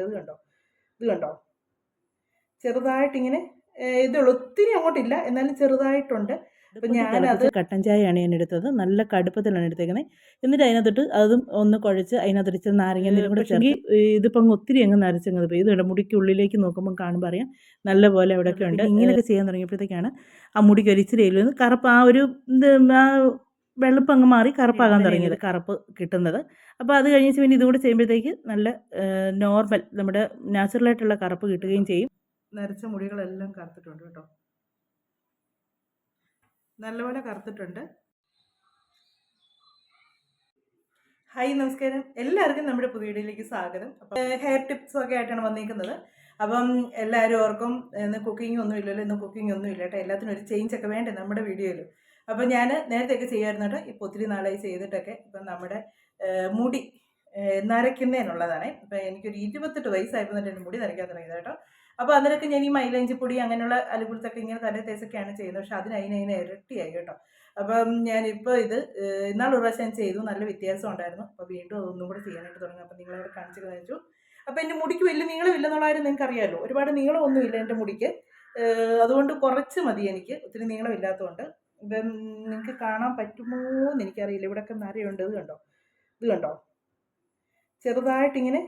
ഉണ്ട്. ഇത് കണ്ടോ ചെറുതായിട്ടിങ്ങനെ ഇതുള്ളൂ, ഒത്തിരി അങ്ങോട്ടില്ല, എന്നാലും ചെറുതായിട്ടുണ്ട്. അപ്പം ഞാനത് കട്ടൻ ചായയാണ് ഞാൻ എടുത്തത്. നല്ല കടുപ്പത്തിലാണ് എടുത്തേക്കുന്നത്. എന്നിട്ട് അതിനകത്തോട്ട് അതും ഒന്ന് കുഴച്ച് അതിനകത്ത് ഇച്ചിരി നാരങ്ങ നീരും കൂടെ ചേർത്ത്, ഇതിപ്പോൾ അങ്ങ് ഒത്തിരി അങ്ങ് നരച്ചങ്ങ് പോയി. ഇത് കണ്ടോ മുടിക്കുള്ളിലേക്ക് നോക്കുമ്പോൾ കാണുമ്പോൾ അറിയാം നല്ലപോലെ അവിടെയൊക്കെ ഉണ്ട്. ഇങ്ങനെയൊക്കെ ചെയ്യാൻ തുടങ്ങിയപ്പോഴത്തേക്കാണ് ആ മുടിക്ക് ഒരു ഇച്ചിരി എരിവ് കറുപ്പ്, ആ ഒരു ആ വെളുപ്പ് അങ്ങ് മാറി കറുപ്പാകാൻ തുടങ്ങിയത്, കറുപ്പ് കിട്ടുന്നത്. അപ്പോൾ അത് കഴിഞ്ഞ് പിന്നെ ഇതുകൂടെ ചെയ്യുമ്പോഴത്തേക്ക് നല്ല നോർമൽ നമ്മുടെ നാച്ചുറലായിട്ടുള്ള കറുപ്പ് കിട്ടുകയും ചെയ്യും. നരച്ച മുടികളെല്ലാം കറുത്തിട്ടുണ്ട് കേട്ടോ, നല്ലപോലെ കറുത്തിട്ടുണ്ട്. ഹായ്, നമസ്കാരം. എല്ലാവർക്കും നമ്മുടെ പുതിയ വീഡിയോയിലേക്ക് സ്വാഗതം. അപ്പം ഹെയർ ടിപ്സ് ഒക്കെ ആയിട്ടാണ് വന്നിരിക്കുന്നത്. അപ്പം എല്ലാവരും ഓർക്കും ഇന്ന് കുക്കിംഗ് ഒന്നും ഇല്ലല്ലോ, ഇന്ന് കുക്കിംഗ് ഒന്നും ഇല്ല കേട്ടോ, എല്ലാത്തിനും ഒരു ചേഞ്ച് ഒക്കെ വേണ്ടേ നമ്മുടെ വീഡിയോയിൽ. അപ്പം ഞാൻ നേരത്തെയൊക്കെ ചെയ്യാമായിരുന്നു കേട്ടോ, ഇപ്പോൾ ഒത്തിരി നാളായി ചെയ്തിട്ടൊക്കെ. ഇപ്പം നമ്മുടെ മുടി നരയ്ക്കുന്നതിനുള്ളതാണ്. ഇപ്പം എനിക്കൊരു 28 വയസ്സായപ്പോൾ എൻ്റെ മുടി നരയ്ക്കാൻ തുടങ്ങിയത് കേട്ടോ. അപ്പോൾ അതിനൊക്കെ ഞാൻ ഈ മൈലാഞ്ചി പൊടി അങ്ങനെയുള്ള അലുപുറത്തൊക്കെ ഇങ്ങനെ തലേ തേച്ചൊക്കെയാണ് ചെയ്യുന്നത്. പക്ഷെ അതിന് ഇരട്ടിയായി കേട്ടോ. അപ്പം ഞാനിപ്പോൾ ഇത് ഇന്നാളൊരു പ്രാവശ്യം ചെയ്തു, നല്ല വ്യത്യാസം ഉണ്ടായിരുന്നു. അപ്പോൾ വീണ്ടും അതൊന്നും കൂടെ ചെയ്യാനായിട്ട് തുടങ്ങി. അപ്പം നിങ്ങളവിടെ കാണിച്ചു വെച്ചു. അപ്പോൾ എൻ്റെ മുടിക്ക് വലിയ നീളമില്ലെന്നുള്ള കാര്യം നിങ്ങൾക്ക് അറിയാമല്ലോ, ഒരുപാട് നീളമൊന്നുമില്ല എൻ്റെ മുടിക്ക്. അതുകൊണ്ട് കുറച്ച് മതി എനിക്ക്, ഒത്തിരി നീളമില്ലാത്തതുകൊണ്ട്. ഇപ്പം നിങ്ങൾക്ക് കാണാൻ പറ്റുമോ എന്ന് എനിക്കറിയില്ല, ഇവിടെയൊക്കെ നരയുണ്ട്. ഇത് കണ്ടോ ചെറുതായിട്ടിങ്ങനെ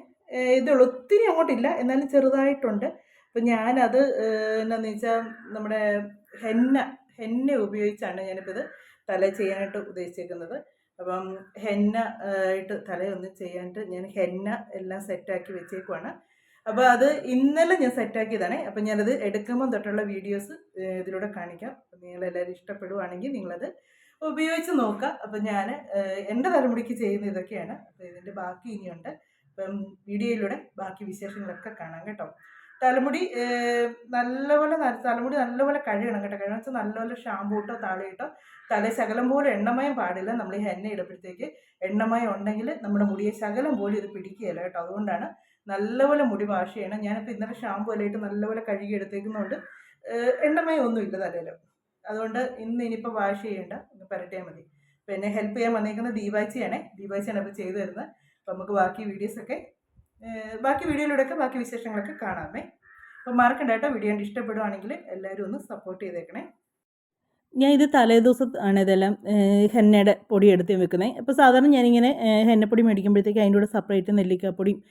ഇതുള്ളൂ, ഒത്തിരി അങ്ങോട്ടില്ല, എന്നാലും ചെറുതായിട്ടുണ്ട്. അപ്പം ഞാനത് എന്നാന്ന് വെച്ചാൽ നമ്മുടെ ഹെന്ന ഉപയോഗിച്ചാണ് ഞാനിപ്പോൾ ഇത് തല ചെയ്യാനായിട്ട് ഉദ്ദേശിച്ചിരിക്കുന്നത്. അപ്പം ഹെന്ന ആയിട്ട് തലയൊന്ന് ചെയ്യാനായിട്ട് ഞാൻ ഹെന്ന എല്ലാം സെറ്റാക്കി വെച്ചേക്കുവാണ്. അപ്പോൾ അത് ഇന്നലെ ഞാൻ സെറ്റാക്കിയതാണ്. അപ്പം ഞാനത് എടുക്കുമ്പം തൊട്ടുള്ള വീഡിയോസ് ഇതിലൂടെ കാണിക്കാം. അപ്പം നിങ്ങളെല്ലാവരും ഇഷ്ടപ്പെടുവാണെങ്കിൽ നിങ്ങളത് ഉപയോഗിച്ച് നോക്കുക. അപ്പം ഞാൻ എൻ്റെ തലമുടിക്ക് ചെയ്യുന്ന ഇതൊക്കെയാണ്. അപ്പോൾ ഇതിൻ്റെ ബാക്കി ഇനിയുണ്ട്. അപ്പം വീഡിയോയിലൂടെ ബാക്കി വിശേഷങ്ങളൊക്കെ കാണാം കേട്ടോ. തലമുടി നല്ലപോലെ കഴുകണം കേട്ടോ. കഴുകണം വെച്ചാൽ നല്ലപോലെ ഷാമ്പൂ ഇട്ടോ താളിയിട്ടോ, തല ശകലം പോലും എണ്ണമയം പാടില്ല. നമ്മൾ ഈ എണ്ണ ഇടുമ്പോഴത്തേക്ക് എണ്ണമയം ഉണ്ടെങ്കിൽ നമ്മുടെ മുടിയെ ശകലം പോലും ഇത് പിടിക്കുകയില്ല കേട്ടോ. അതുകൊണ്ടാണ് നല്ലപോലെ മുടി വാഷ് ചെയ്യണം. ഞാനിപ്പോൾ ഇന്നലെ ഷാമ്പൂ എല്ലാം ഇട്ട് നല്ലപോലെ കഴുകി എടുത്തേക്കുന്നതുകൊണ്ട് എണ്ണമയം ഒന്നുമില്ല തലയിൽ. അതുകൊണ്ട് ഇനിയിപ്പോൾ വാഷ് ചെയ്യേണ്ട, ഒന്ന് പരട്ടിയാൽ മതി. അപ്പോൾ എന്നെ ഹെൽപ്പ് ചെയ്യാൻ വന്നിരിക്കുന്നത് ദീപാച്ചിയാണ് ഇപ്പോൾ ചെയ്തു തരുന്നത്. അപ്പോൾ നമുക്ക് ബാക്കി വീഡിയോയിലൂടെയൊക്കെ ബാക്കി വിശേഷങ്ങളൊക്കെ കാണാമേ. അപ്പോൾ മറക്കണ്ട കേട്ടോ, വീഡിയോ കണ്ട് ഇഷ്ടപ്പെടുവാണെങ്കിൽ എല്ലാവരും ഒന്ന് സപ്പോർട്ട് ചെയ്തേക്കണേ. ഞാൻ ഇത് തലേദിവസം ആണ് ഇതെല്ലാം ഹെന്നയുടെ പൊടി എടുത്ത് വെക്കുന്നത്. അപ്പോൾ സാധാരണ ഞാനിങ്ങനെ ഹെന്നപ്പൊടി മേടിക്കുമ്പോഴത്തേക്ക് അതിൻ്റെ കൂടെ സെപ്പറേറ്റ് നെല്ലിക്കാപ്പൊടിയും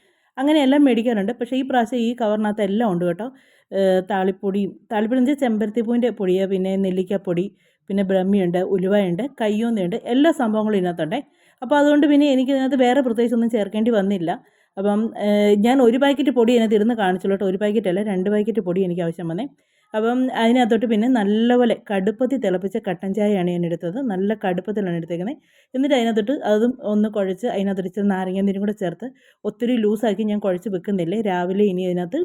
അങ്ങനെയെല്ലാം മേടിക്കാറുണ്ട്. പക്ഷേ ഈ പ്രാവശ്യം ഈ കവറിനകത്ത് എല്ലാം ഉണ്ട് കേട്ടോ. താളിപ്പൊടി എന്ന് വെച്ചാൽ ചെമ്പരത്തിപ്പൂവിൻ്റെ പൊടിയാണ്, പിന്നെ നെല്ലിക്കാപ്പൊടി, പിന്നെ ബ്രഹ്മിയുണ്ട്, ഉലുവയുണ്ട്, കയ്യോന്നയുണ്ട്, എല്ലാ സംഭവങ്ങളും ഇതിനകത്തുണ്ട്. അപ്പോൾ അതുകൊണ്ട് പിന്നെ എനിക്കിതിനകത്ത് വേറെ പ്രത്യേകിച്ചൊന്നും ചേർക്കേണ്ടി വന്നില്ല. അപ്പം ഞാൻ ഒരു പാക്കറ്റ് പൊടി അതിനകത്ത് ഇരുന്ന് കാണിച്ചുള്ളൂ കേട്ടോ. ഒരു പാക്കറ്റല്ല, 2 പാക്കറ്റ് പൊടി എനിക്ക് ആവശ്യം വന്നേ. അപ്പം അതിനകത്തോട്ട് പിന്നെ നല്ലപോലെ കടുപ്പത്തിൽ തിളപ്പിച്ച കട്ടൻ ചായയാണ് ഞാൻ എടുത്തത്. നല്ല കടുപ്പത്തിലാണ് എടുത്തേക്കുന്നത്. എന്നിട്ട് അതിനകത്തോട്ട് അതും ഒന്ന് കുഴച്ച് അതിനകത്തോട്ട് ഇച്ചിരി നാരങ്ങ നീരും കൂടെ ചേർത്ത് ഒത്തിരി ലൂസാക്കി ഞാൻ കുഴച്ച് വെക്കുന്നില്ലേ. രാവിലെ ഇനി അതിനകത്ത്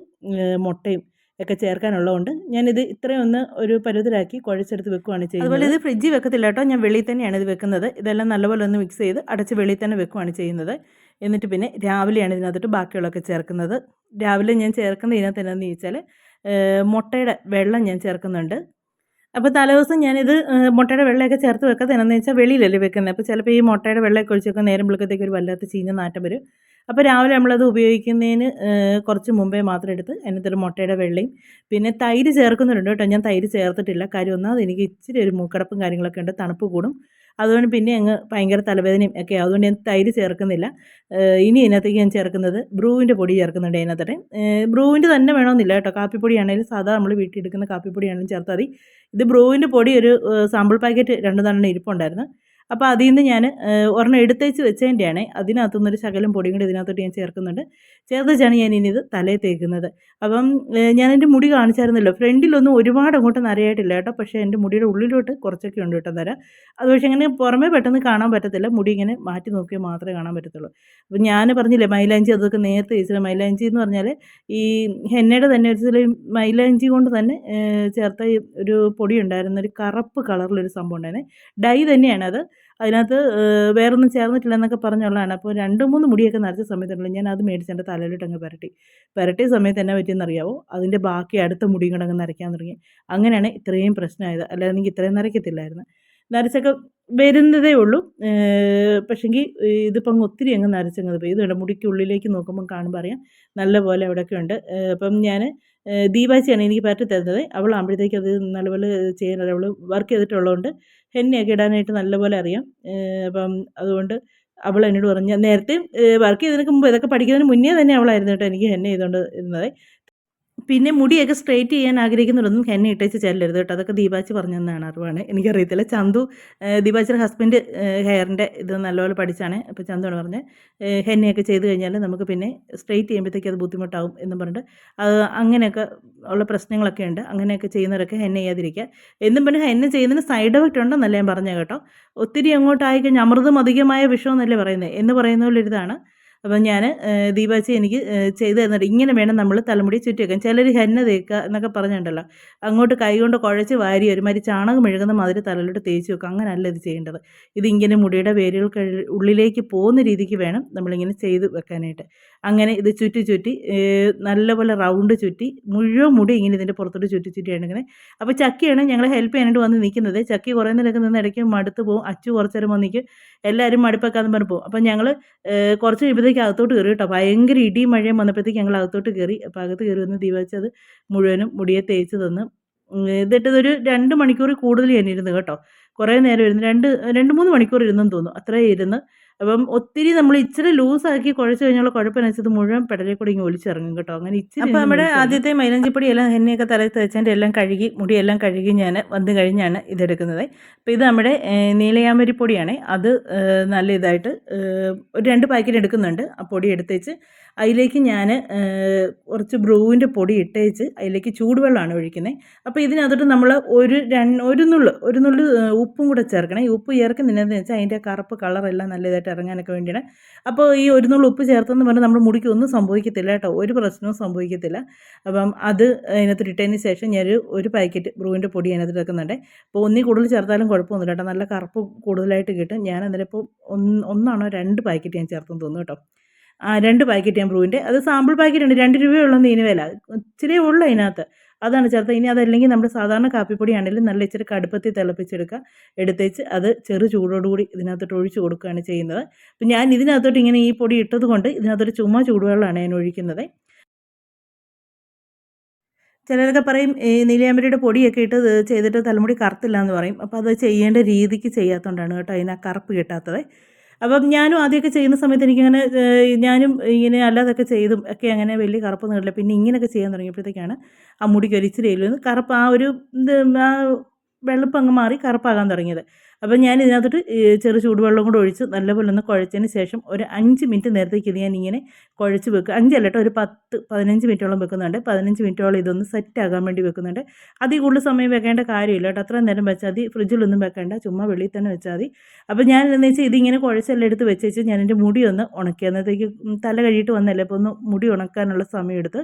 മുട്ടയും ഒക്കെ ചേർക്കാനുള്ളതുകൊണ്ട് ഞാനിത് ഇത്രയും ഒന്ന് ഒരു പരുവത്തിലാക്കി കുഴച്ചെടുത്ത് വെക്കുകയാണ് ചെയ്യുന്നത്. അതുപോലെ ഇത് ഫ്രിഡ്ജിൽ വെക്കത്തില്ല കേട്ടോ, ഞാൻ വെളിയിൽ തന്നെയാണ് ഇത് വെക്കുന്നത്. ഇതെല്ലാം നല്ലപോലെ ഒന്ന് മിക്സ് ചെയ്ത് അടച്ച് വെളിയിൽ തന്നെ വെക്കുകയാണ് ചെയ്യുന്നത്. എന്നിട്ട് പിന്നെ രാവിലെയാണ് ഇതിനകത്തോട്ട് ബാക്കിയുള്ളതൊക്കെ ചേർക്കുന്നത്. രാവിലെ ഞാൻ ചേർക്കുന്നത് ഇതിനകത്ത് എന്താണെന്ന് ചോദിച്ചാൽ മുട്ടയുടെ വെള്ളം ഞാൻ ചേർക്കുന്നുണ്ട്. അപ്പോൾ തലേദിവസം ഞാനിത് മുട്ടയുടെ വെള്ളമൊക്കെ ചേർത്ത് വെക്കാത്തത് എന്താണെന്ന് വെച്ചാൽ വെളിയിലല്ലേ വെക്കുന്നത്. അപ്പോൾ ചിലപ്പോൾ ഈ മുട്ടയുടെ വെള്ളമൊക്കെ ഒഴിച്ച് വെക്കാൻ നേരം വിളിക്കത്തേക്ക് ഒരു വല്ലാത്ത ചീഞ്ഞ നാറ്റം വരും. അപ്പോൾ രാവിലെ നമ്മളത് ഉപയോഗിക്കുന്നതിന് കുറച്ച് മുമ്പേ മാത്രം എടുത്ത് അതിനകത്തൊരു മുട്ടയുടെ വെള്ളയും പിന്നെ തൈര് ചേർക്കുന്നുണ്ട് കേട്ടോ. ഞാൻ തൈര് ചേർത്തിട്ടില്ല, കാര്യം ഒന്നാമത് എനിക്ക് ഇച്ചിരി ഒരു മൂക്കടപ്പും കാര്യങ്ങളൊക്കെ ഉണ്ട്, തണുപ്പ് കൂടും. അതുകൊണ്ട് പിന്നെ അങ്ങ് ഭയങ്കര തലവേദനയും ഒക്കെ, അതുകൊണ്ട് ഞാൻ തൈര് ചേർക്കുന്നില്ല. ഇനി ഇതിനകത്തേക്ക് ഞാൻ ചേർക്കുന്നത് ബ്രൂവിൻ്റെ പൊടി ചേർക്കുന്നുണ്ട് അതിനകത്തോട്ട്. ബ്രൂവിൻ്റെ തന്നെ വേണമെന്നില്ല കേട്ടോ, കാപ്പിപ്പൊടിയാണെങ്കിലും സാധാ നമ്മൾ വീട്ടിൽ എടുക്കുന്ന കാപ്പിപ്പൊടിയാണെങ്കിലും ചേർത്താൽ മതി. ഇത് ബ്രൂവിൻ്റെ പൊടി ഒരു സാമ്പിൾ പാക്കറ്റ് 2 ഇരിപ്പുണ്ടായിരുന്നു. അപ്പോൾ അതിൽ നിന്ന് ഞാൻ ഒരെണ്ണം എടുത്തേച്ച് വെച്ചതിൻ്റെയാണ്. അതിനകത്തുനിന്നൊരു ശകലം പൊടിയും കൂടി ഇതിനകത്തോട്ട് ഞാൻ ചേർക്കുന്നുണ്ട്. ചേർത്തിച്ചാണ് ഞാൻ ഇനി ഇത് തലയിൽ തേക്കുന്നത്. അപ്പം ഞാൻ എൻ്റെ മുടി കാണിച്ചായിരുന്നല്ലോ, ഫ്രണ്ടിലൊന്നും ഒരുപാട് അങ്ങോട്ട് നരയായിട്ടില്ല കേട്ടോ. പക്ഷേ എൻ്റെ മുടിയുടെ ഉള്ളിലോട്ട് കുറച്ചൊക്കെ ഉണ്ട് കേട്ടോ നര. അത് പക്ഷേ ഇങ്ങനെ പുറമേ പെട്ടെന്ന് കാണാൻ പറ്റത്തില്ല, മുടി ഇങ്ങനെ മാറ്റി നോക്കിയാൽ മാത്രമേ കാണാൻ പറ്റത്തുള്ളൂ. അപ്പം ഞാൻ പറഞ്ഞില്ലേ മൈലാഞ്ചി അതൊക്കെ നേരത്തെ തേച്ചില്ല. മൈലാഞ്ചി എന്ന് പറഞ്ഞാൽ ഈ ഹെന്നയുടെ തന്നെ ഒരു മൈലാഞ്ചി കൊണ്ട് തന്നെ ചേർത്ത ഒരു പൊടി ഉണ്ടായിരുന്നു, ഒരു കറുപ്പ് കളറിലൊരു സംഭവം ഉണ്ടായിരുന്നേ. ഡൈ തന്നെയാണത്, അതിനകത്ത് വേറൊന്നും ചേർന്നിട്ടില്ല എന്നൊക്കെ പറഞ്ഞുള്ളതാണ്. അപ്പോൾ 2-3 മുടിയൊക്കെ നരച്ച സമയത്തുണ്ടല്ലോ ഞാൻ അത് മേടിച്ച് എൻ്റെ തലയിലോട്ട് അങ്ങ് പുരട്ടിയ സമയത്ത് എന്നാ പറ്റിയെന്നറിയാവോ, അതിൻ്റെ ബാക്കി അടുത്ത മുടിയും കൂടെ അങ്ങ് നരയ്ക്കാൻ തുടങ്ങി. അങ്ങനെയാണ് ഇത്രയും പ്രശ്നമായത്, അല്ലാതെ എനിക്ക് ഇത്രയും നരയ്ക്കത്തില്ലായിരുന്നു. നരച്ചൊക്കെ വരുന്നതേ ഉള്ളൂ. പക്ഷെങ്കിൽ ഇതിപ്പം അങ്ങ് ഒത്തിരി അങ്ങ് നരച്ചങ്ങ് പോയി. ഇത് കണ്ടോ മുടിക്കുള്ളിലേക്ക് നോക്കുമ്പം കാണുമ്പോൾ അറിയാം നല്ലപോലെ അവിടെയൊക്കെ ഉണ്ട്. അപ്പം ഞാൻ ദീപാച്ചിയാണ് എനിക്ക് പറ്റി തരുന്നത്. അവളാകുമ്പോഴത്തേക്കും അത് നല്ലപോലെ ചെയ്യാൻ അവൾ വർക്ക് ചെയ്തിട്ടുള്ളതുകൊണ്ട് എണ്ണയൊക്കെ ഇടാനായിട്ട് നല്ലപോലെ അറിയാം. അപ്പം അതുകൊണ്ട് അവൾ എന്നോട് പറഞ്ഞു നേരത്തെ വർക്ക് ചെയ്തതിനൊക്കെ മുമ്പ് ഇതൊക്കെ പഠിക്കുന്നതിന് മുന്നേ തന്നെ അവളായിരുന്നു കേട്ടോ എനിക്ക് എണ്ണ ചെയ്തുകൊണ്ട് ഇരുന്നത്. പിന്നെ മുടിയൊക്കെ സ്ട്രെയിറ്റ് ചെയ്യാൻ ആഗ്രഹിക്കുന്നവരൊന്നും ഹെന്ന ഇട്ടേച്ച് ചെല്ലരുത് കേട്ടോ. അതൊക്കെ ദീപാച്ചി പറഞ്ഞു തന്നതാണ് അറിവാണ്. എനിക്കറിയത്തില്ല. ചന്തു ദീപാച്ചിയുടെ ഹസ്ബൻഡ് ഹെയറിൻ്റെ ഇത് നല്ലപോലെ പഠിച്ചാണ്. അപ്പോൾ ചന്തുവാണ് പറഞ്ഞത് ഹെന്നയൊക്കെ ചെയ്ത് കഴിഞ്ഞാൽ നമുക്ക് പിന്നെ സ്ട്രെയിറ്റ് ചെയ്യുമ്പോഴത്തേക്ക് അത് ബുദ്ധിമുട്ടാവും എന്നും പറഞ്ഞിട്ട് അങ്ങനെയൊക്കെ ഉള്ള പ്രശ്നങ്ങളൊക്കെ ഉണ്ട്. അങ്ങനെയൊക്കെ ചെയ്യുന്നവരൊക്കെ ഹെന്ന ചെയ്യാതിരിക്കുക. എന്നും പിന്നെ ഹെന്ന ചെയ്യുന്നതിന് സൈഡ് എഫക്റ്റ് ഉണ്ടെന്നല്ല ഞാൻ പറഞ്ഞത് കേട്ടോ. ഒത്തിരി അങ്ങോട്ടായിക്കഴിഞ്ഞാൽ അമൃതം അധികമായ വിഷമെന്നല്ലേ പറയുന്നത് എന്ന് പറയുന്ന പോലെ ഇതാണ്. അപ്പം ഞാൻ ദീപാച്ചി എനിക്ക് ചെയ്ത് തന്നിട്ട് ഇങ്ങനെ വേണം നമ്മൾ തലമുടി ചുറ്റി വെക്കാൻ. ചിലർ ഹെന്ന തേക്കുക എന്നൊക്കെ പറഞ്ഞിട്ടുണ്ടല്ലോ, അങ്ങോട്ട് കൈ കൊണ്ട് കുഴച്ച് വാരി ഒരുമാതിരി ചാണകം മെഴുകുന്ന മാതിരി തലയിലോട്ട് തേച്ച് വെക്കുക. അങ്ങനെയല്ല ഇത് ചെയ്യേണ്ടത്. ഇതിങ്ങനെ മുടിയുടെ വേരുകൾക്ക് ഉള്ളിലേക്ക് പോകുന്ന രീതിക്ക് വേണം നമ്മളിങ്ങനെ ചെയ്ത് വെക്കാനായിട്ട്. അങ്ങനെ ഇത് ചുറ്റി ചുറ്റി നല്ലപോലെ റൗണ്ട് ചുറ്റി മുഴുവൻ മുടി ഇങ്ങനെ ഇതിൻ്റെ പുറത്തോട്ട് ചുറ്റി ചുറ്റിയാണ് ഇങ്ങനെ. അപ്പോൾ ചക്കിയാണ് ഞങ്ങളെ ഹെൽപ്പ് ചെയ്യാനായിട്ട് വന്ന് നിൽക്കുന്നത്. ചക്കി കുറേ നേരമൊക്കെ നിന്ന് ഇടയ്ക്ക് മടുത്ത് പോകും. അച്ചു കുറച്ച് നേരം വന്ന് നിൽക്കും. എല്ലാവരും മടുപ്പൊക്കെ പറഞ്ഞ് പോകും. അപ്പം ഞങ്ങൾ കുറച്ച് കഴിയുമ്പോഴത്തേക്ക് അകത്തോട്ട് കയറി കേട്ടോ. ഭയങ്കര ഇടിയും മഴയും വന്നപ്പോഴത്തേക്ക് ഞങ്ങൾ അകത്തോട്ട് കയറി. അപ്പോൾ അകത്ത് കയറി വന്ന് ദീപാച്ചി അത് മുഴുവനും മുടിയെ തേച്ച് തന്ന് എന്നിട്ടതൊരു 2 മണിക്കൂർ കൂടുതൽ ഞാൻ ഇരുന്ന് കേട്ടോ. കുറേ നേരം ഇരുന്ന് 2-3 മണിക്കൂർ ഇരുന്നെന്ന് തോന്നുന്നു. അത്രയും ഇരുന്ന് അപ്പം ഒത്തിരി നമ്മൾ ഇച്ചിരി ലൂസാക്കി കുഴച്ച് കഴിഞ്ഞുള്ള കുഴപ്പമെന്ന് വെച്ചത് മുഴുവൻ പെടലിൽ കൂടി ഇങ്ങനെ ഒലിച്ചിറങ്ങും കേട്ടോ. അങ്ങനെ ഇച്ചിരി അപ്പോൾ നമ്മുടെ ആദ്യത്തെ മൈലാഞ്ചിപ്പൊടി എല്ലാം എണ്ണയൊക്കെ തലയിൽ തേച്ചതിൻ്റെ എല്ലാം കഴുകി മുടിയെല്ലാം കഴുകി ഞാൻ വന്നു കഴിഞ്ഞാണ് ഇതെടുക്കുന്നത്. അപ്പോൾ ഇത് നമ്മുടെ നീലയാമ്പരി പൊടിയാണ്. അത് നല്ല ഇതായിട്ട് ഒരു 2 പാക്കറ്റ് എടുക്കുന്നുണ്ട്. ആ പൊടി എടുത്തേച്ച് അതിലേക്ക് ഞാൻ കുറച്ച് ബ്രൂവിൻ്റെ പൊടി ഇട്ടേച്ച് അതിലേക്ക് ചൂടുവെള്ളമാണ് ഒഴിക്കുന്നത്. അപ്പോൾ ഇതിനകത്തോട്ട് നമ്മൾ ഒരു നുള്ള് ഉപ്പും കൂടെ ചേർക്കണം. ഈ ഉപ്പ് ചേർക്കുന്നതിനെന്ന് വെച്ചാൽ അതിൻ്റെ കറുപ്പ് കളറെല്ലാം നല്ല ഇതായിട്ട് ഇറങ്ങാനൊക്കെ വേണ്ടിയാണ്. അപ്പോൾ ഈ ഒരു നുള്ള് ഉപ്പ് ചേർത്തെന്ന് പറഞ്ഞാൽ നമ്മുടെ മുടിക്ക് ഒന്നും സംഭവിക്കത്തില്ല കേട്ടോ. ഒരു പ്രശ്നവും സംഭവിക്കത്തില്ല. അപ്പം അത് അതിനകത്ത് ഇട്ടതിന് ശേഷം ഞാൻ ഒരു പാക്കറ്റ് ബ്രൂവിൻ്റെ പൊടി അതിനകത്ത് വെക്കുന്നുണ്ട്. അപ്പോൾ ഒന്നിൽ കൂടുതൽ ചേർത്താലും കുഴപ്പമൊന്നുമില്ല കേട്ടോ. നല്ല കറുപ്പ് കൂടുതലായിട്ട് കിട്ടും. ഞാൻ അന്നേരം ഇപ്പോൾ 1 പാക്കറ്റ് ഞാൻ ചേർത്തെന്ന് തോന്നുന്നു കേട്ടോ. 2 പാക്കറ്റ് ഞാൻ ബ്രൂവിൻ്റെ അത് സാമ്പിൾ പാക്കറ്റുണ്ട്. 2 രൂപയുള്ളൂ ഇതിന് വില. ഇച്ചിരി ഉള്ളൂ അതിനകത്ത്. അതാണ് ചേർത്തത്. ഇനി അതല്ലെങ്കിൽ നമ്മുടെ സാധാരണ കാപ്പിപ്പൊടിയാണെങ്കിലും നല്ല ഇച്ചിരി കടുപ്പത്തിൽ തിളപ്പിച്ചെടുക്കുക. എടുത്തേച്ച് അത് ചെറു ചൂടോടുകൂടി ഇതിനകത്തോട്ട് ഒഴിച്ച് കൊടുക്കുകയാണ് ചെയ്യുന്നത്. അപ്പം ഞാൻ ഇതിനകത്തോട്ട് ഇങ്ങനെ ഈ പൊടി ഇട്ടത് കൊണ്ട് ഇതിനകത്തൊരു ചുമ്മാ ചൂടുവെള്ളമാണ് ഞാൻ ഒഴിക്കുന്നത്. ചിലരൊക്കെ പറയും ഈ നീലയാമ്പരിയുടെ പൊടിയൊക്കെ ഇട്ട് ചെയ്തിട്ട് തലമുടി കറുത്തില്ല എന്ന് പറയും. അപ്പോൾ അത് ചെയ്യേണ്ട രീതിക്ക് ചെയ്യാത്തതുകൊണ്ടാണ് കേട്ടോ അതിന് ആ കറുപ്പ് കിട്ടാത്തത്. അപ്പം ഞാനും ആദ്യമൊക്കെ ചെയ്യുന്ന സമയത്ത് എനിക്കങ്ങനെ ഞാനും ഇങ്ങനെ അല്ലാതൊക്കെ ചെയ്തും ഒക്കെ അങ്ങനെ വലിയ കറുപ്പൊന്നും ഇല്ല. പിന്നെ ഇങ്ങനെയൊക്കെ ചെയ്യാൻ തുടങ്ങിയപ്പോഴത്തേക്കാണ് ആ മുടിക്ക് ഒരു ഇച്ചിരി കറുപ്പ് ആ ഒരു ഇത് ആ വെളുപ്പ് അങ്ങ് മാറി കറുപ്പാകാൻ തുടങ്ങിയത്. അപ്പം ഞാൻ ഇതിനകത്തോട്ട് ചെറു ചൂടുവെള്ളം കൂടെ ഒഴിച്ച് നല്ലപോലെ ഒന്ന് കുഴച്ചതിന് ശേഷം ഒരു 5 മിനിറ്റ് നേരത്തേക്ക് ഇത് ഞാൻ ഇങ്ങനെ കുഴച്ച് വെക്കുക. 5 അല്ല കേട്ടോ, ഒരു 10-15 മിനിറ്റോളം വെക്കുന്നുണ്ട്. 15 മിനിറ്റോളം ഇതൊന്ന് സെറ്റാകാൻ വേണ്ടി വെക്കുന്നുണ്ട്. അതിൽ കൂടുതൽ സമയം വെക്കേണ്ട കാര്യമില്ല കേട്ടോ. അത്രയും നേരം വെച്ചാൽ മതി. ഫ്രിഡ്ജിലൊന്നും വെക്കേണ്ട, ചുമ്മാ വെളിയിൽ തന്നെ വെച്ചാൽ മതി. അപ്പോൾ ഞാൻ എന്താണെന്ന് വെച്ചാൽ ഇതിങ്ങനെ കുഴച്ചെല്ലാം എടുത്ത് വെച്ചേച്ച് ഞാൻ എൻ്റെ മുടി ഒന്ന് ഉണക്കി. അന്നേരത്തേക്ക് തല കഴിയിട്ട് വന്നല്ലേ, അപ്പോൾ ഒന്ന് മുടി ഉണക്കാനുള്ള സമയം എടുത്ത്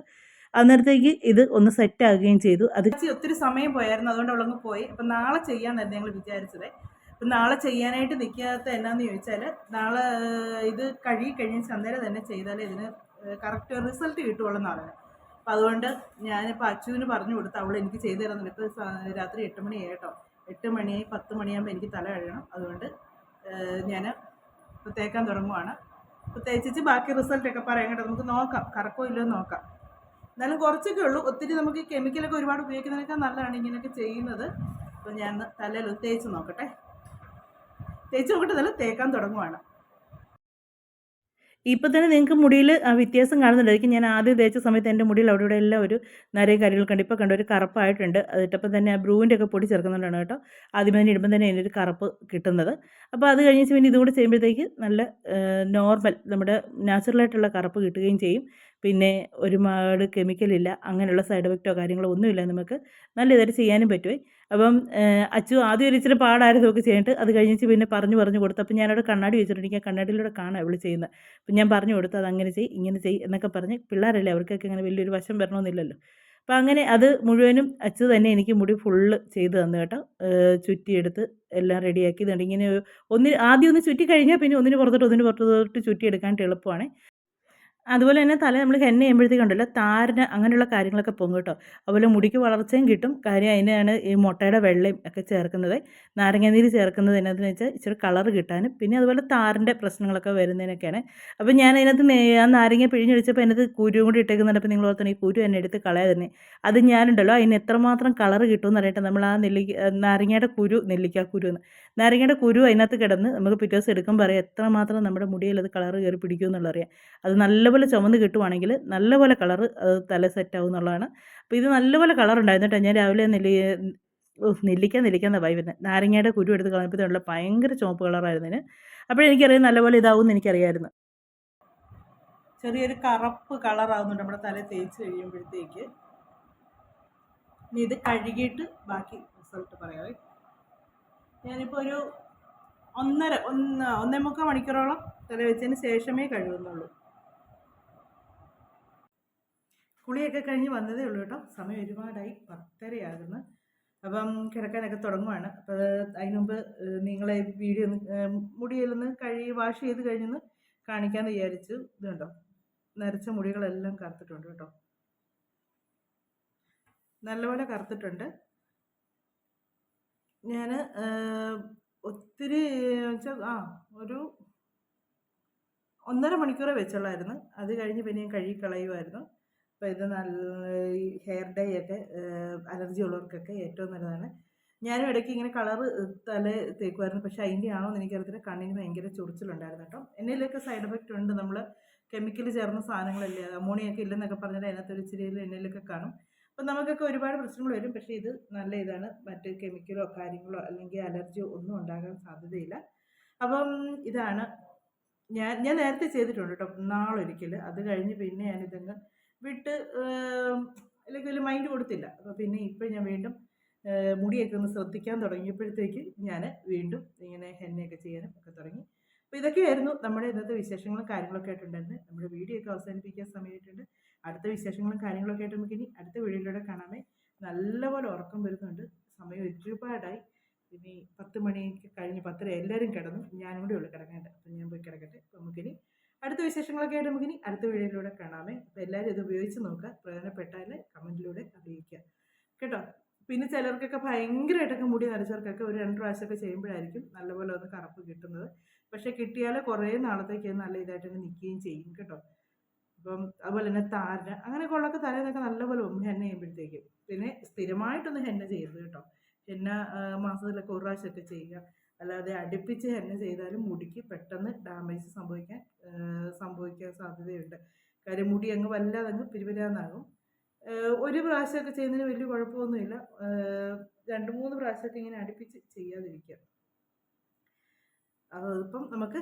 അന്നേരത്തേക്ക് ഇത് ഒന്ന് സെറ്റാകുകയും ചെയ്തു. അത് ഒത്തിരി സമയം പോയായിരുന്നു, അതുകൊണ്ട് അവളങ്ങ് പോയി. അപ്പം നാളെ ചെയ്യാമെന്നായിരുന്നു ഞങ്ങൾ വിചാരിച്ചത്. അപ്പം നാളെ ചെയ്യാനായിട്ട് നിൽക്കാത്ത എന്നാന്ന് ചോദിച്ചാൽ നാളെ ഇത് കഴുകി കഴിഞ്ഞ് അന്നേരം തന്നെ ചെയ്താലേ ഇതിന് കറക്റ്റ് റിസൾട്ട് കിട്ടുള്ളൂ എന്നാണ്. അപ്പോൾ അതുകൊണ്ട് ഞാനിപ്പോൾ അച്ചുവിന് പറഞ്ഞു കൊടുത്ത് അവൾ എനിക്ക് ചെയ്തു തരുന്നുണ്ട്. ഇപ്പോൾ രാത്രി 8 മണിയായി കേട്ടോ. 8 മണിയായി 10 മണിയാകുമ്പോൾ എനിക്ക് തല കഴുകണം. അതുകൊണ്ട് ഞാൻ ഇപ്പോൾ തേക്കാൻ തുടങ്ങുവാണ്. ഇപ്പോൾ തേച്ചിട്ട് ബാക്കി റിസൾട്ടൊക്കെ പറയാം കേട്ടോ. നമുക്ക് നോക്കാം കറക്കോ ഇല്ലയോ നോക്കാം. എന്നാലും കുറച്ചൊക്കെ ഉള്ളൂ. ഒത്തിരി നമുക്ക് കെമിക്കലൊക്കെ ഒരുപാട് ഉപയോഗിക്കുന്നതിനേക്കാൾ നല്ലതാണ് ഇങ്ങനെയൊക്കെ ചെയ്യുന്നത്. അപ്പോൾ ഞാൻ തലയിൽ തേച്ച് നോക്കട്ടെ. തേച്ച് നോക്കട്ടെ, നല്ല തേക്കാൻ തുടങ്ങുവാണ്. ഇപ്പോൾ തന്നെ നിങ്ങൾക്ക് മുടിയിൽ വ്യത്യാസം കാണുന്നുണ്ടായിരിക്കും. ഞാൻ ആദ്യം തേച്ച സമയത്ത് എൻ്റെ മുടിയിൽ അവിടെ ഇവിടെ എല്ലാം ഒരു നരയും കാര്യങ്ങൾ കണ്ട് ഇപ്പോൾ കണ്ട ഒരു കറുപ്പായിട്ടുണ്ട്. അതിട്ടപ്പോൾ തന്നെ ആ ബ്രൂവിൻ്റെ ഒക്കെ പൊടി ചേർക്കുന്നുണ്ടാണ് കേട്ടോ. ആദ്യം തന്നെ ഇടുമ്പോൾ തന്നെ അതിനൊരു കറുപ്പ് കിട്ടുന്നത്. അപ്പോൾ അത് കഴിഞ്ഞ് പിന്നെ ഇതുകൂടെ ചെയ്യുമ്പോഴത്തേക്ക് നല്ല നോർമൽ നമ്മുടെ നാച്ചുറലായിട്ടുള്ള കറുപ്പ് കിട്ടുകയും ചെയ്യും. പിന്നെ ഒരുപാട് കെമിക്കലില്ല, അങ്ങനെയുള്ള സൈഡ് എഫക്റ്റോ കാര്യങ്ങളോ ഒന്നുമില്ല. നമുക്ക് നല്ല ഇതായിട്ട് ചെയ്യാനും പറ്റുമേ. അപ്പം അച്ചു ആദ്യം ഒരു ഇച്ചിരി പാടായിരുന്നു ഒക്കെ ചെയ്തിട്ട് അത് കഴിഞ്ഞിട്ട് പിന്നെ പറഞ്ഞു കൊടുത്തു. അപ്പോൾ ഞാനവിടെ കണ്ണാടി വെച്ചിട്ടുണ്ട്. എനിക്ക് ആ കണ്ണാടിയിലൂടെ കാണാം അവൾ ചെയ്യുന്നത്. അപ്പം ഞാൻ പറഞ്ഞു കൊടുത്തു അത് അങ്ങനെ ചെയ്യ് ഇങ്ങനെ ചെയ്യ് എന്നൊക്കെ പറഞ്ഞ്. പിള്ളേരല്ലേ, അവർക്കൊക്കെ അങ്ങനെ വലിയൊരു വശം വരണമെന്നില്ലല്ലോ. അപ്പോൾ അങ്ങനെ അത് മുഴുവനും അച്ചു തന്നെ എനിക്ക് മുടി ഫുള്ള് ചെയ്ത് തന്നു കേട്ടോ. ചുറ്റിയെടുത്ത് എല്ലാം റെഡിയാക്കി ഇതുണ്ട്. ഇങ്ങനെ ആദ്യം ഒന്ന് ചുറ്റി കഴിഞ്ഞാൽ പിന്നെ ഒന്നിന് പുറത്തോട്ട് ചുറ്റിയെടുക്കാനായിട്ട് എളുപ്പമാണ്. അതുപോലെ തന്നെ തല നമ്മൾ ഹെന്ന ചെയ്യുമ്പോഴത്തേക്കുണ്ടല്ലോ താരന് അങ്ങനെയുള്ള കാര്യങ്ങളൊക്കെ പോകും കേട്ടോ. അതുപോലെ മുടിക്ക് വളർച്ചയും കിട്ടും. കാര്യം അതിനാണ് ഈ മുട്ടയുടെ വെള്ളയും ഒക്കെ ചേർക്കുന്നത്. നാരങ്ങാനീര് ചേർക്കുന്നത് എന്നാന്ന് വെച്ചാൽ ഇച്ചിരി കളർ കിട്ടാനും പിന്നെ അതുപോലെ താരൻ്റെ പ്രശ്നങ്ങളൊക്കെ വരുന്നതിനൊക്കെയാണ്. അപ്പോൾ ഞാൻ അതിനകത്ത് ആ നാരങ്ങ പിഴിഞ്ഞൊഴിച്ചപ്പോൾ അതിനകത്ത് കുരുവും കൂടി ഇട്ടേക്കുന്നുണ്ട്. അപ്പോൾ നിങ്ങൾ ഓർത്തണം ഈ കുരു എന്നെ എടുത്ത് കളയാതെ. അത് ഞാനുണ്ടല്ലോ അതിന് എത്രമാത്രം കളർ കിട്ടുമെന്ന് അറിയട്ടെ. നമ്മൾ ആ നാരങ്ങയുടെ കുരു, നെല്ലിക്കാക്കുരു നാരങ്ങയുടെ കുരു അതിനകത്ത് കിടന്ന് നമുക്ക് പിറ്റേ ദിവസം എടുക്കുമ്പോൾ അറിയാം എത്രമാത്രം നമ്മുടെ മുടിയിൽ അത് കളർ കയറി പിടിക്കുമെന്നുള്ളതറിയാം. അത് നല്ലപോലെ ചുമന്ന് കിട്ടുവാണെങ്കിൽ നല്ലപോലെ കളറ് തല സെറ്റാവും എന്നുള്ളതാണ്. അപ്പോൾ ഇത് നല്ലപോലെ കളറുണ്ടായിരുന്നു കേട്ടോ. ഞാൻ രാവിലെ നെല്ലിക്ക എന്നാ വരുന്നത്. നാരങ്ങയുടെ കുരു എടുത്ത് കളഞ്ഞപ്പോഴത്തേനുള്ള ഭയങ്കര ചുവപ്പ് കളറായിരുന്നു ഇതിന്. അപ്പോഴെനിക്കറിയാം നല്ലപോലെ ഇതാവുമെന്ന് എനിക്കറിയാമായിരുന്നു. ചെറിയൊരു കറുപ്പ് കളറാവുന്നുണ്ട് നമ്മുടെ തല തേച്ച് കഴിയുമ്പോഴത്തേക്ക്. ഇനി ഇത് കഴുകിയിട്ട് ബാക്കി റിസൾട്ട് പറയാവേ. ഞാനിപ്പോൾ ഒരു 1.5 മണിക്കൂറോളം തല വെച്ചതിന് ശേഷമേ കഴുകുന്നുള്ളൂ. കുളിയൊക്കെ കഴിഞ്ഞ് വന്നതേ ഉള്ളൂ കേട്ടോ. സമയം ഒരുപാടായി, 10:30 അപ്പം കിടക്കാനൊക്കെ തുടങ്ങുവാണ്. അപ്പോൾ അതിന് മുമ്പ് നിങ്ങളെ വീഡിയോ മുടിയിലൊന്ന് വാഷ് ചെയ്ത് കഴിഞ്ഞൊന്ന് കാണിക്കാമെന്ന് വിചാരിച്ചു. ഇതുണ്ടോ, നരച്ച മുടികളെല്ലാം കറുത്തിട്ടുണ്ട് കേട്ടോ, നല്ലപോലെ കറുത്തിട്ടുണ്ട്. ഞാൻ ഒത്തിരി വെച്ചാൽ ഒരു 1.5 മണിക്കൂറേ വെച്ചുള്ളായിരുന്നു. അത് കഴിഞ്ഞ് പിന്നെ ഞാൻ കഴുകി കളയുമായിരുന്നു. അപ്പോൾ ഇത് നല്ല ഈ ഹെയർ ഡൈ ഒക്കെ അലർജി ഉള്ളവർക്കൊക്കെ ഏറ്റവും നല്ലതാണ്. ഞാനും ഇടയ്ക്ക് ഇങ്ങനെ കളറ് തല തേക്കുമായിരുന്നു. പക്ഷേ അതിൻ്റെ ആണോ എന്ന് എനിക്കറിയത്തില്ല. കണ്ണിന് ഭയങ്കര ചൊറിച്ചിലുണ്ടായിരുന്നു കേട്ടോ. എന്നതിലൊക്കെ സൈഡ് എഫക്റ്റ് ഉണ്ട്. നമ്മൾ കെമിക്കൽ ചേർന്ന സാധനങ്ങളല്ലേ, അമോണിയൊക്കെ ഇല്ലെന്നൊക്കെ പറഞ്ഞാൽ അതിനകത്തൊരു ഇച്ചിരി എണ്ണയിലൊക്കെ കാണും. അപ്പം നമുക്കൊക്കെ ഒരുപാട് പ്രശ്നങ്ങൾ വരും. പക്ഷേ ഇത് നല്ല ഇതാണ്. മറ്റ് കെമിക്കലോ കാര്യങ്ങളോ അല്ലെങ്കിൽ അലർജിയോ ഒന്നും ഉണ്ടാകാൻ സാധ്യതയില്ല. അപ്പം ഇതാണ് ഞാൻ നേരത്തെ ചെയ്തിട്ടുണ്ട് കേട്ടോ, നാളൊരിക്കൽ. അത് കഴിഞ്ഞ് പിന്നെ ഞാനിതങ്ങ് വിട്ട് അല്ലെങ്കിൽ വലിയ മൈൻഡ് കൊടുത്തില്ല. അപ്പോൾ പിന്നെ ഇപ്പം ഞാൻ വീണ്ടും മുടിയൊക്കെ ഒന്ന് ശ്രദ്ധിക്കാൻ തുടങ്ങിയപ്പോഴത്തേക്ക് ഞാൻ വീണ്ടും ഇങ്ങനെ ഹെന്നയൊക്കെ ചെയ്യാനും ഒക്കെ തുടങ്ങി. അപ്പോൾ ഇതൊക്കെയായിരുന്നു നമ്മുടെ ഇന്നത്തെ വിശേഷങ്ങളും കാര്യങ്ങളൊക്കെ ആയിട്ടുണ്ടായിരുന്നു. നമ്മുടെ വീഡിയോ ഒക്കെ അവസാനിപ്പിക്കാൻ സമയമായിട്ടുണ്ട്. അടുത്ത വിശേഷങ്ങളും കാര്യങ്ങളൊക്കെ ആയിട്ട് നമുക്ക് ഇനി അടുത്ത വീഡിയോയിലൂടെ കാണാമേ. നല്ലപോലെ ഉറക്കം വരുന്നുണ്ട്. സമയം ഒരുപാടായി. ഇനി 10 മണിക്ക് കഴിഞ്ഞ് 10:30 എല്ലാവരും കിടന്നു, ഞാനും കൂടി ഉള്ളു കിടക്കേണ്ടത്. അപ്പം ഞാൻ പോയി കിടക്കട്ടെ. അപ്പോൾ നമുക്കിനി അടുത്ത വിശേഷങ്ങളൊക്കെ ആയിട്ട് നമുക്കിനി അടുത്ത വീഡിയോയിലൂടെ കാണാമേ. അപ്പോൾ എല്ലാവരും ഇത് ഉപയോഗിച്ച് നോക്കുക. പ്രയോജനപ്പെട്ടാൽ കമൻറ്റിലൂടെ അറിയിക്കുക കേട്ടോ. പിന്നെ ചിലർക്കൊക്കെ ഭയങ്കരമായിട്ടൊക്കെ മുടി നരച്ചവർക്കൊക്കെ ഒരു 2 പ്രാവശ്യമൊക്കെ ചെയ്യുമ്പോഴായിരിക്കും നല്ലപോലെ ഒന്ന് കറുപ്പ് കിട്ടുന്നത്. പക്ഷേ കിട്ടിയാൽ കുറേ നാളത്തേക്ക് നല്ല ഇതായിട്ട് തന്നെ നിൽക്കുകയും ചെയ്യും കേട്ടോ. അപ്പം അതുപോലെ തന്നെ താരന് അങ്ങനെയൊക്കെ ഉള്ളതൊക്കെ തലേന്നൊക്കെ നല്ലപോലെ ഹെന്ന ചെയ്യുമ്പോഴത്തേക്കും. പിന്നെ സ്ഥിരമായിട്ടൊന്നും ഹെന്ന ചെയ്യരുത് കേട്ടോ. ഹെന്ന മാസത്തിലൊക്കെ ഒരു പ്രാവശ്യമൊക്കെ ചെയ്യുക. അല്ലാതെ അടുപ്പിച്ച് ഹെന്ന ചെയ്താലും മുടിക്ക് പെട്ടെന്ന് ഡാമേജ് സംഭവിക്കാൻ സാധ്യതയുണ്ട്. കാര്യം മുടി അങ്ങ് വല്ലാതെ അങ്ങ് പിരിപിരാന്നാകും. ഒരു പ്രാവശ്യമൊക്കെ ചെയ്യുന്നതിന് വലിയ കുഴപ്പമൊന്നുമില്ല. 2-3 പ്രാവശ്യമൊക്കെ ഇങ്ങനെ അടുപ്പിച്ച് ചെയ്യാതിരിക്കുക. അപ്പോൾ ഇപ്പം നമുക്ക്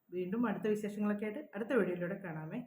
വീണ്ടും അടുത്ത വിശേഷങ്ങളൊക്കെ ആയിട്ട് അടുത്ത വീഡിയോയിലൂടെ കാണാമേ.